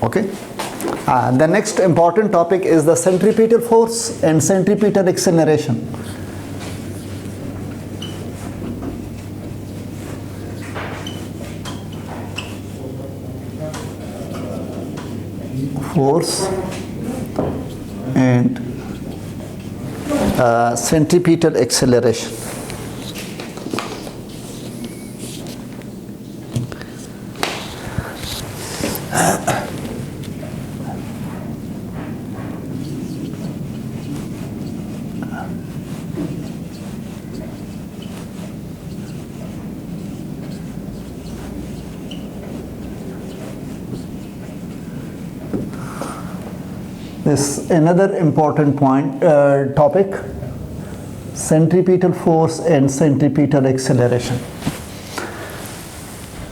Okay. The next important topic is the centripetal force and centripetal acceleration. Force and centripetal acceleration. This another important topic, centripetal force and centripetal acceleration.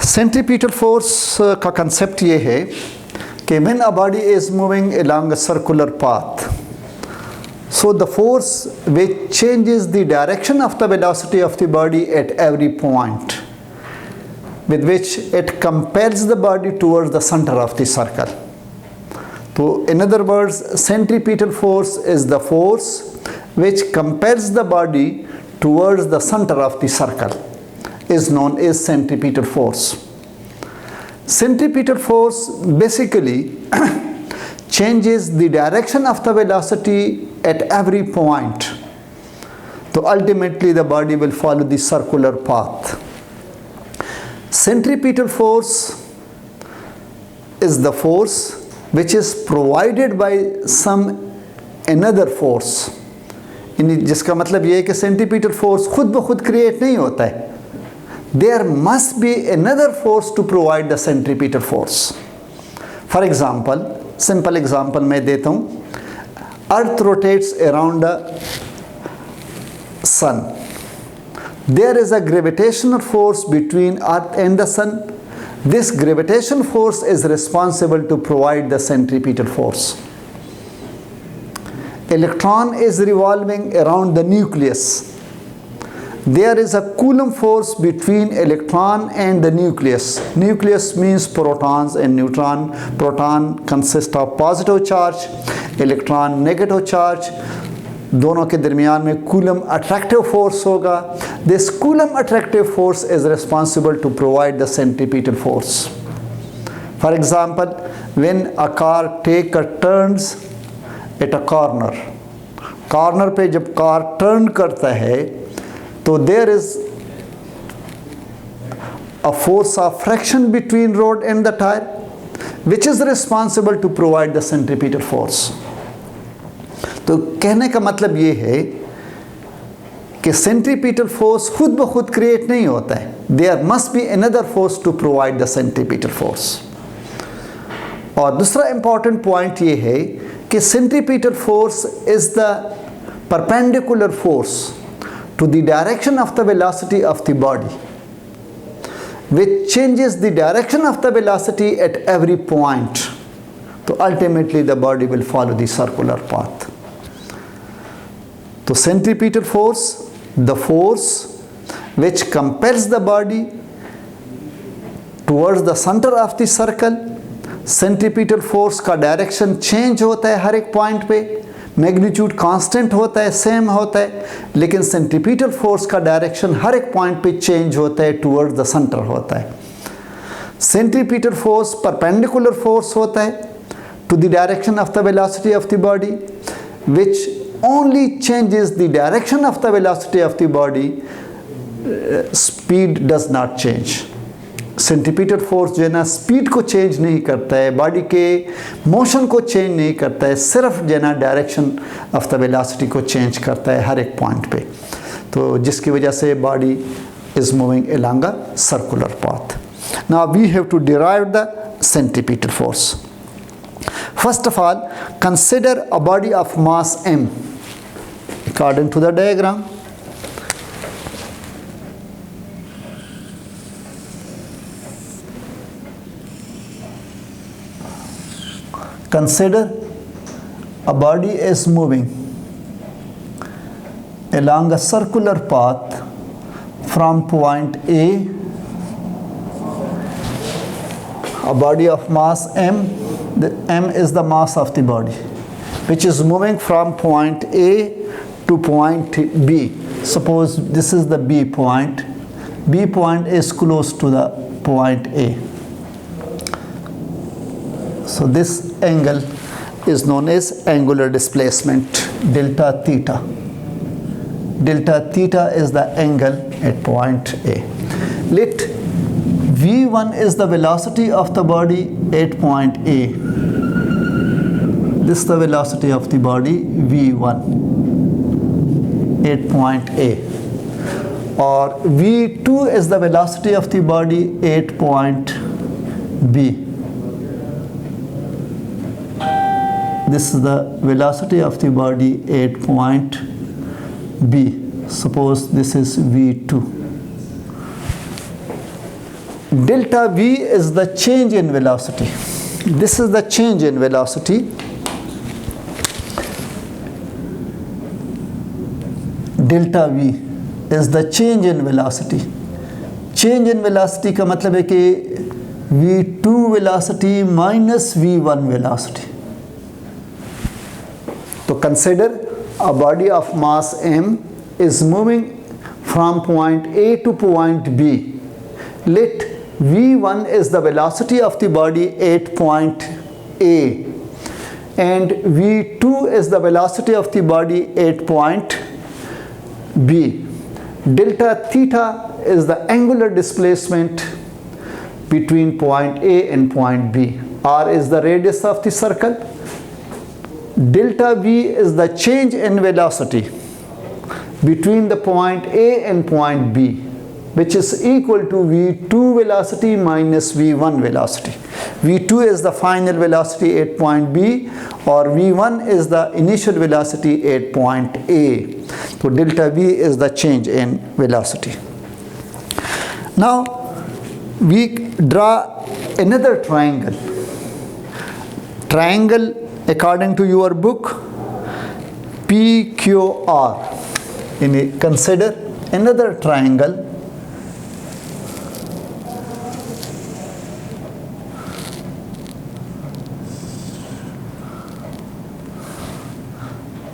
Centripetal force का concept ये है कि when a body is moving along a circular path, so the force which changes the direction of the velocity of the body at every point, with which it compels the body towards the center of the circle. So in other words, centripetal force is the force which compels the body towards the center of the circle, is known as centripetal force. Centripetal force basically changes the direction of the velocity at every point. So ultimately the body will follow the circular path. Centripetal force is the force which is provided by some another force. जिसका मतलब ये है कि centripetal force खुद ब खुद create नहीं होता है. There must be another force to provide the centripetal force. For example, simple example मैं देता हूँ. Earth rotates around the sun. There is a gravitational force between Earth and the sun. This gravitational force is responsible to provide the centripetal force. Electron is revolving around the nucleus. There is a Coulomb force between electron and the nucleus. Nucleus means protons and neutron. Proton consists of positive charge, electron negative charge. दोनों के दरमियान में Coulomb attractive force होगा. This Coulomb attractive force is responsible to provide the centripetal force. For example, when a car takes a turns at a corner, corner पे जब car turn करता है, तो there is a force of friction between rod and the tire, which is responsible to provide the centripetal force. तो कहने का मतलब ये है कि centripetal force खुद ब खुद create नहीं होता है. There must be another force to provide the centripetal force. और दूसरा important point ये है कि centripetal force is the perpendicular force to the direction of the velocity of the body, which changes the direction of the velocity at every point. So ultimately the body will follow the circular path. So centripetal force, the force which compels the body towards the center of the circle. Centripetal force का direction change होता है हर एक point पे, magnitude constant होता है, same होता है, लेकिन centripetal force का direction हर एक point पे change होता है, towards the center होता है. Centripetal force perpendicular force होता है to the direction of the velocity of the body, which only changes the direction of the velocity of the body. Speed does not change. Centripetal force जो है ना speed को change नहीं करता है, body के मोशन को चेंज नहीं करता है, सिर्फ जो है ना डायरेक्शन ऑफ द वेलोसिटी को चेंज करता है हर एक पॉइंट पे. तो जिसकी वजह से body is moving along a circular path. Now we have to derive the centripetal force. First of all consider a body of mass m according to the diagram. Consider a body is moving along a circular path from point A, a body of mass m The m is the mass of the body, which is moving from point A to point B. Suppose this is the B point. B point is close to the point A. So this angle is known as angular displacement, delta theta. Delta theta is the angle at point A. Let V1 is the velocity of the body at point A. This is the velocity of the body V1 at point A. Or V2 is the velocity of the body at point B. This is the velocity of the body at point B. Suppose this is V2. Delta V is the change in velocity. This is the change in velocity. Delta V is the change in velocity. Change in velocity का मतलब है कि V2 velocity minus V1 velocity. So consider a body of mass m is moving from point A to point B. Let V1 is the velocity of the body at point A and V2 is the velocity of the body at point B. Delta theta is the angular displacement between point A and point B. R is the radius of the circle. Delta V is the change in velocity between the point A and point B, which is equal to V2 velocity minus V1 velocity. V2 is the final velocity at point B, or V1 is the initial velocity at point A. So delta V is the change in velocity. Now we draw another triangle. Triangle, according to your book, PQR. Consider another triangle.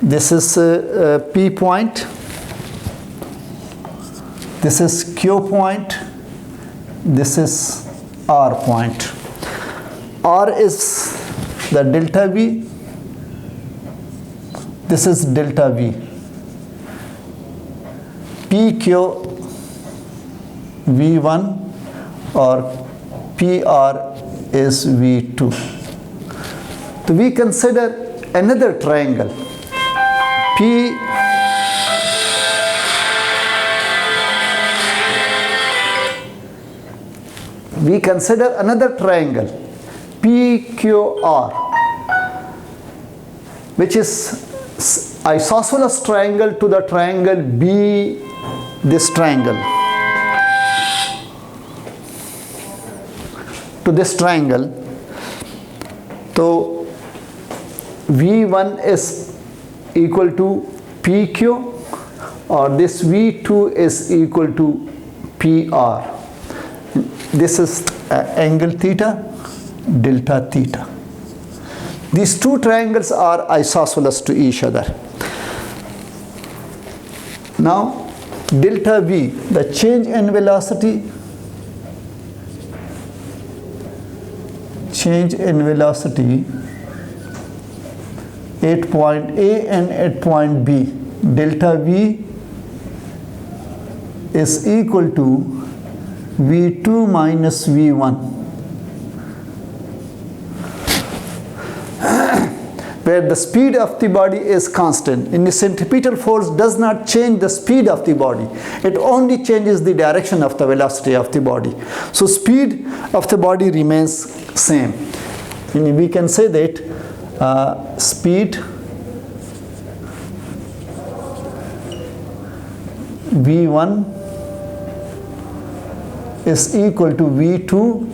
This is P point. This is Q point. This is R point. R is the delta V. This is delta V. PQ V1 or PR is V2. So we consider another triangle. We consider another triangle, PQR, which is isosceles triangle to the triangle B, this triangle, to this triangle. So V1 is equal to PQ, or this V2 is equal to PR. This is angle theta, delta theta. These two triangles are isosceles to each other. Now delta V, the change in velocity, at point A and at point B, delta V is equal to V2 minus V1, where the speed of the body is constant. In the centripetal force does not change the speed of the body. It only changes the direction of the velocity of the body. So speed of the body remains same. And we can say that speed V1 is equal to V2,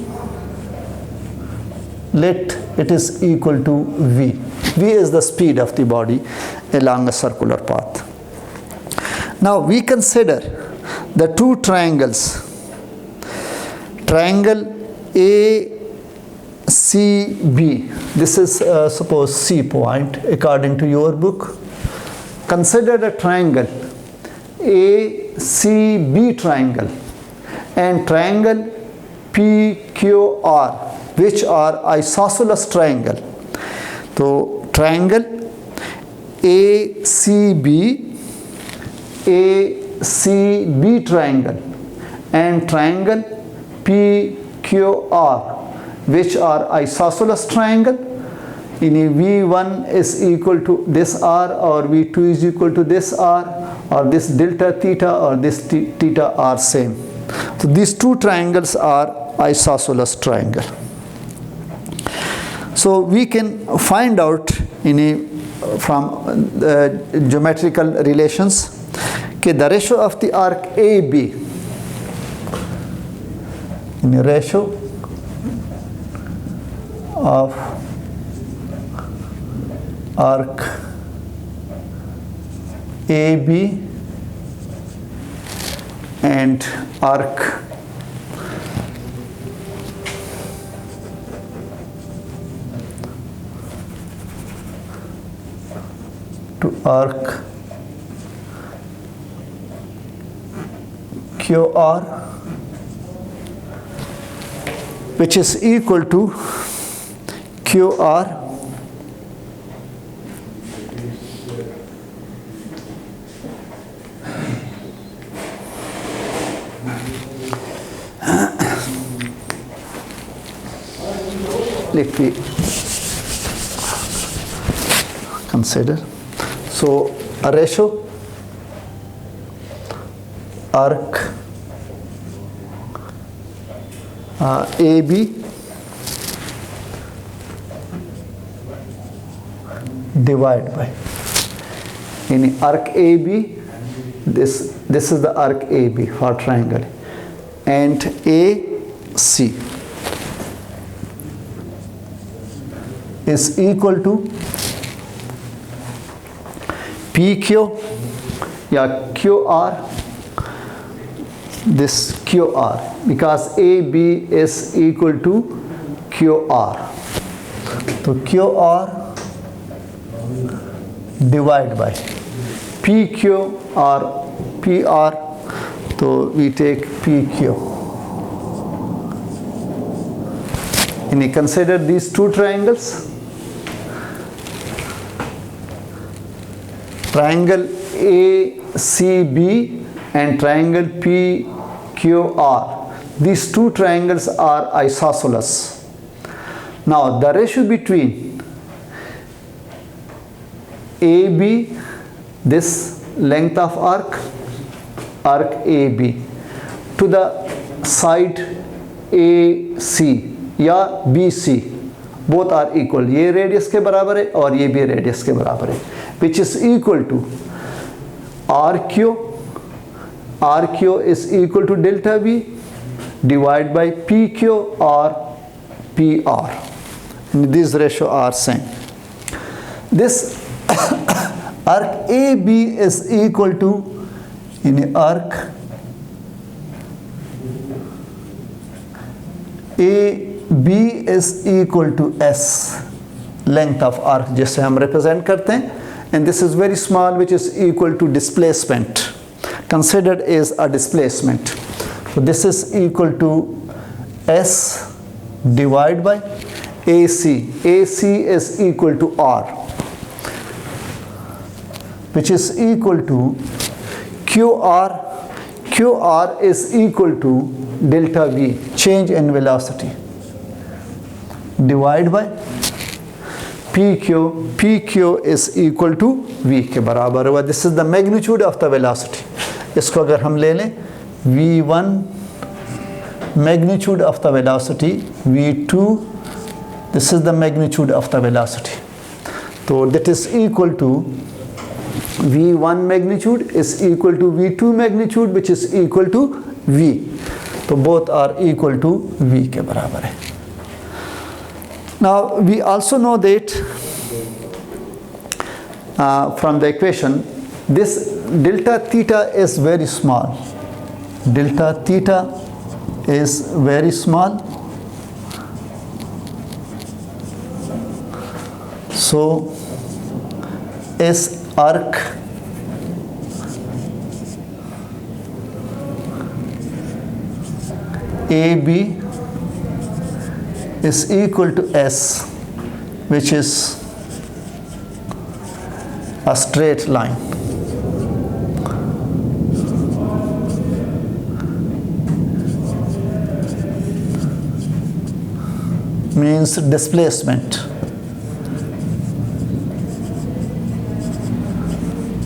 let it is equal to V. V is the speed of the body along a circular path. Now we consider the two triangles. Triangle CB, this is suppose C point according to your book. Consider a triangle ACB triangle and triangle PQR, which are isosceles triangle. So triangle ACB triangle and triangle PQR, which are isosceles triangle. In V1 is equal to this R, or V2 is equal to this R, or this delta theta or this theta are same. So these two triangles are isosceles triangle. So we can find out from the geometrical relations that the ratio of the arc AB, in a ratio of arc AB and arc to arc QR, which is equal to QR let me consider. So a ratio arc AB divide by in arc AB, this is the arc AB for triangle, and AC is equal to PQ या QR, this QR, because AB is equal to QR. So QR divide by PQ or PR, so we take PQ. And you consider these two triangles. Triangle ACB and triangle PQR. These two triangles are isosceles. Now the ratio between AB, this length of arc AB, to the side AC या BC, both are equal. ये radius के बराबर है और ये भी radius के बराबर है, which is equal to RQ is equal to delta V divided by PQ or PR. And these ratios are same. This arc AB is equal to in arc AB is equal to S, length of arc जिसे हम represent करते हैं, and this is very small, which is equal to displacement, considered as a displacement. So this is equal to S divided by AC. AC is equal to R, which is equal to QR. QR is equal to delta V, change in velocity, divided by PQ. PQ is equal to V के बराबर हुआ. This is the magnitude of the velocity. इसको अगर हम ले लें V1 magnitude of the velocity, V2 this is the magnitude of the velocity. So that is equal to V1 magnitude is equal to V2 magnitude, which is equal to V. So both are equal to V के बराबर है. Now we also know that from the equation, this delta theta is very small. Delta theta is very small, So इस arc AB is equal to S, which is a straight line. Means displacement.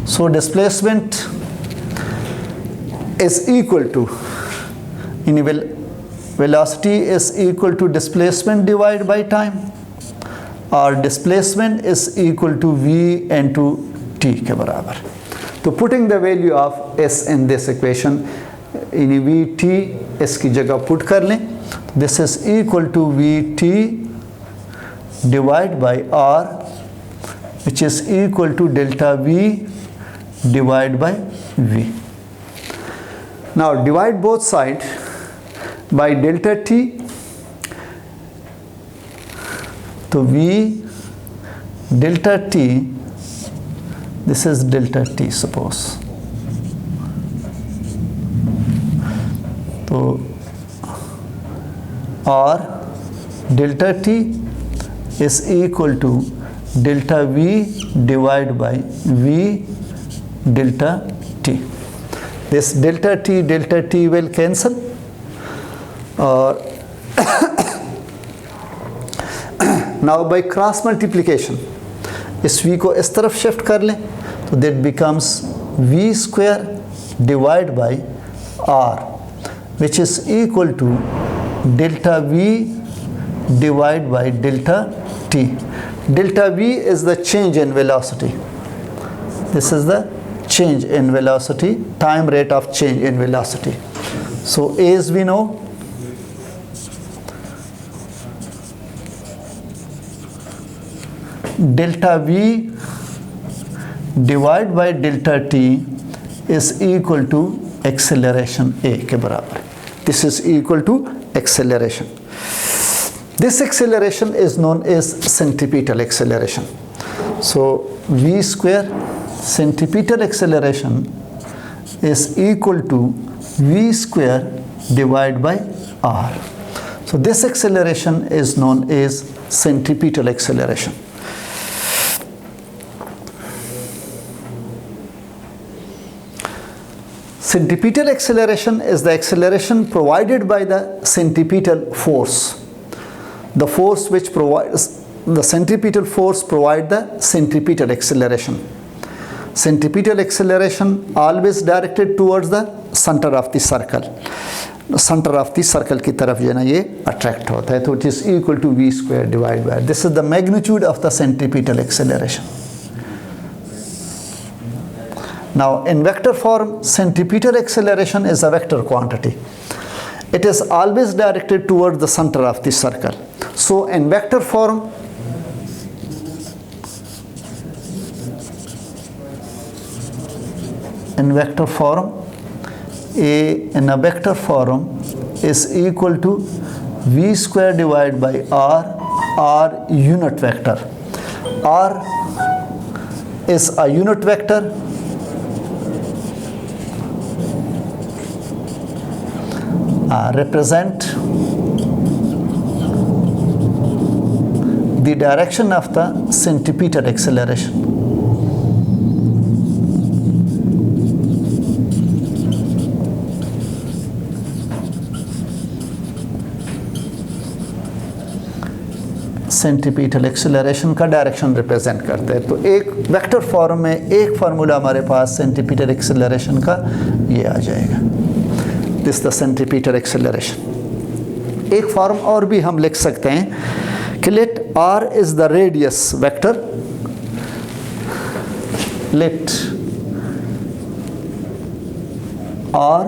So displacement is equal to, velocity is equal to displacement divided by time, और displacement is equal to v into t के बराबर. तो putting the value of s in this equation, in vt s की जगह put कर लें. This is equal to vt divided by r, which is equal to delta v divided by v. Now divide both sides by delta t. तो v delta t, this is delta t suppose. तो r delta t is equal to delta v divided by v delta t. This delta t will cancel, और now by cross multiplication इस v को इस तरफ shift कर लें, तो that becomes v square divided by r, which is equal to delta v divided by delta t. Delta v is the change in velocity. This is the change in velocity, time rate of change in velocity. So as we know, delta v divided by delta t is equal to acceleration a के बराबर. This is equal to acceleration. This acceleration is known as centripetal acceleration. So v square centripetal acceleration is equal to v square divided by r. So this acceleration is known as centripetal acceleration. Centripetal acceleration is the acceleration provided by the centripetal force. The force which provides the centripetal force provide the centripetal acceleration. Centripetal acceleration always directed towards the center of the circle. Center of the circle की तरफ जो है ना ये attract होता है, तो it is equal to v square divided by. This is the magnitude of the centripetal acceleration. Now in vector form, centripetal acceleration is a vector quantity. It is always directed towards the center of the circle. So in vector form, in a vector form is equal to v square divided by r unit vector. R is a unit vector represent the direction of the centripetal acceleration. Centripetal acceleration का direction represent करते हैं. तो एक vector form में एक formula हमारे पास centripetal acceleration का ये आ जाएगा. This the centripetal acceleration. एक फॉर्म और भी हम लिख सकते हैं कि let r is the radius vector, let r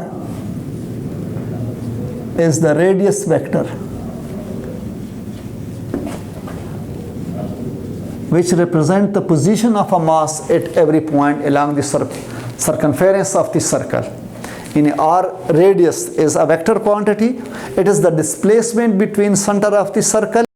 is the radius vector which represent the position of a mass at every point along the circumference of the circle. In r, radius is a vector quantity. It is the displacement between center of the circle